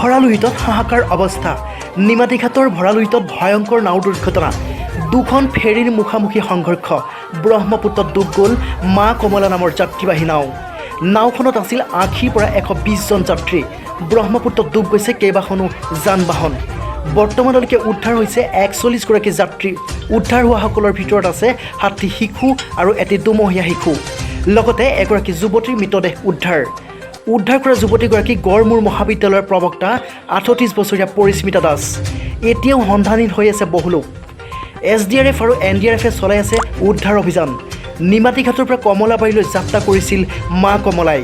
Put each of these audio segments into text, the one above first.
ভৰালুহিতত হাহাকাৰ অৱস্থা নিমাতীঘাটৰ ভৰালুহিতত ভয়ংকৰ নাও দুৰ্ঘটনা দুখন ফেৰীৰ মুখামুখি সংঘৰ্ষ ব্ৰহ্মপুত্ৰত ডুব গ'ল মা কমলা নামৰ যাত্ৰীবাহী নাওখনত আছিল ৮০ পৰা ১২০ জন যাত্ৰী ব্ৰহ্মপুত্ৰত ডুব গৈছে কেইবাখনো যান বাহন বৰ্তমানলৈকে উদ্ধাৰ হৈছে ৪১ গৰাকী যাত্ৰী উদ্ধাৰ হোৱাসকলৰ ভিতৰত আছে ৬০ শিশু আৰু এটি দুমহীয়া শিশু লগতে এগৰাকী যুৱতীৰ মৃতদেহ উদ্ধাৰ কৰা যুৱতীগৰাকী গড়মূৰ মহাবিদ্যালয়ৰ প্ৰবক্তা ৩৮ বছৰীয়া পৰিস্মিতা দাস এতিয়াও সন্ধানহীন হৈ আছে বহু লোক SDRF আৰু NDRF চলাই আছে উদ্ধাৰ অভিযান নিমাতীঘাটৰ পৰা কমলাবাৰীলৈ যাত্ৰা কৰিছিল মা কমলাই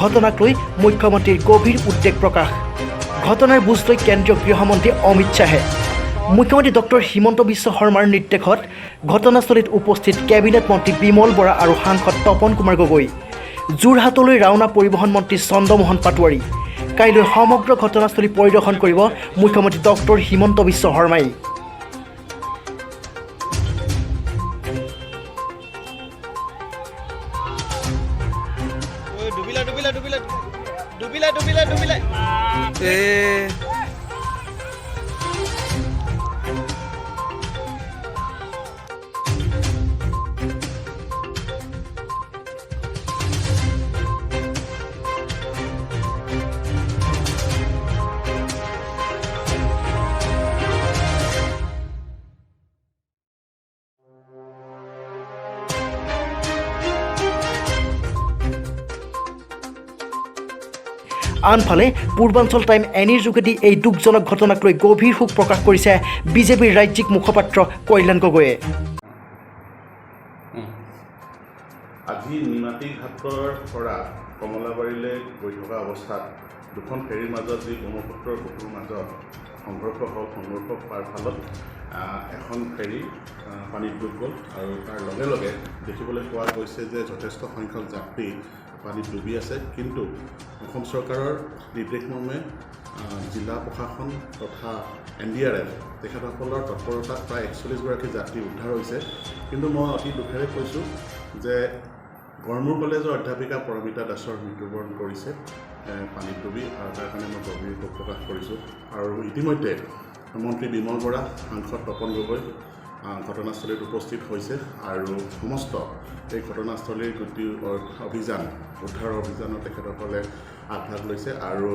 ঘটনাক লৈ মুখ্যমন্ত্ৰীৰ গভীৰ উদ্বেগ প্ৰকাশ ঘটনাৰ বুজ লৈ কেন্দ্ৰীয় গৃহমন্ত্ৰী অমিত শ্বাহে মুখ্যমন্ত্ৰী ডক্টৰ হিমন্ত বিশ্ব শৰ্মাৰ নিৰ্দেশত ঘটনাস্থলীত উপস্থিত কেবিনেট মন্ত্ৰী বিমল বৰা আৰু সাংসদ তপন কুমাৰ গগৈ যোৰহাটলৈ ৰাওনা পৰিবহণ মন্ত্ৰী চন্দ্ৰমোহন পাটোৱাৰী কাইলৈ সমগ্ৰ ঘটনাস্থলী পৰিদৰ্শন কৰিব মুখ্যমন্ত্ৰী ডক্টৰ হিমন্ত বিশ্ব শৰ্মাই ডুবিলে আনফালে পূৰ্বাঞ্চল টাইম এনিৰ যোগেদি এই দুখজনক ঘটনাক লৈ গভীৰ শোক প্ৰকাশ কৰিছে বিজেপিৰ ৰাজ্যিক মুখপাত্ৰ কল্যাণ গগৈয়ে আজি নিমাতীঘাটৰ পৰা কমলাবাৰীলৈ গৈ থকা অৱস্থাত দুখন ফেৰীৰ মাজত যি ব্ৰহ্মপুত্ৰৰ বুকুৰ মাজত সংঘৰ্ষ হোৱাৰ ফলত এখন ফেৰী পানীত ডুব গ'ল আৰু তাৰ লগে লগে দেখিবলৈ পোৱা গৈছে যে যথেষ্ট সংখ্যক যাত্ৰী পানীত ডুবি আছে কিন্তু অসম চৰকাৰৰ নিৰ্দেশমৰ্মে জিলা প্ৰশাসন তথা NDRF তেখেতসকলৰ তৎপৰতাত প্ৰায় ৪১ গৰাকী যাত্ৰী উদ্ধাৰ হৈছে কিন্তু মই অতি দুখেৰে কৈছোঁ যে গড়মূৰ কলেজৰ অধ্যাপিকা পৰমিতা দাসৰ মৃত্যুবৰণ কৰিছে পানীত ডুবি আৰু তাৰ কাৰণে মই গভীৰ শোক প্ৰকাশ কৰিছোঁ আৰু ইতিমধ্যে মন্ত্ৰী বিমল বৰা সাংসদ তপন গগৈ ঘটনাস্থলীত উপস্থিত হৈছে আৰু সমস্ত এই ঘটনাস্থলীৰ গোটেই উদ্ধাৰ অভিযানত তেখেতসকলে আগভাগ লৈছে আৰু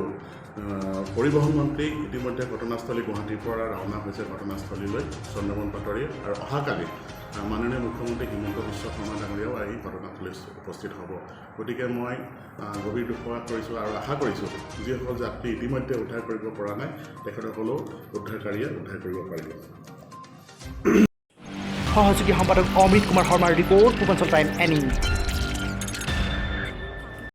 পৰিবহণ মন্ত্ৰী ইতিমধ্যে ঘটনাস্থলী গুৱাহাটীৰ পৰা ৰাওনা হৈছে ঘটনাস্থলীলৈ চন্দ্ৰমোহন পাটোৱাৰী আৰু অহাকালি মাননীয় মুখ্যমন্ত্ৰী হিমন্ত বিশ্ব শৰ্মা ডাঙৰীয়াও এই ঘটনাস্থলীত উপস্থিত হ'ব গতিকে মই গভীৰ দুখ প্ৰকাশ কৰিছোঁ আৰু আশা কৰিছোঁ যিসকল যাত্ৰী ইতিমধ্যে উদ্ধাৰ কৰিব পৰা নাই তেখেতসকলেও উদ্ধাৰকাৰীয়ে উদ্ধাৰ কৰিব পাৰিব সহযোগী সম্পাদক অমৃত কুমাৰ শৰ্মাৰ ৰিপৰ্ট পূৰ্বাঞ্চল টাইম এনি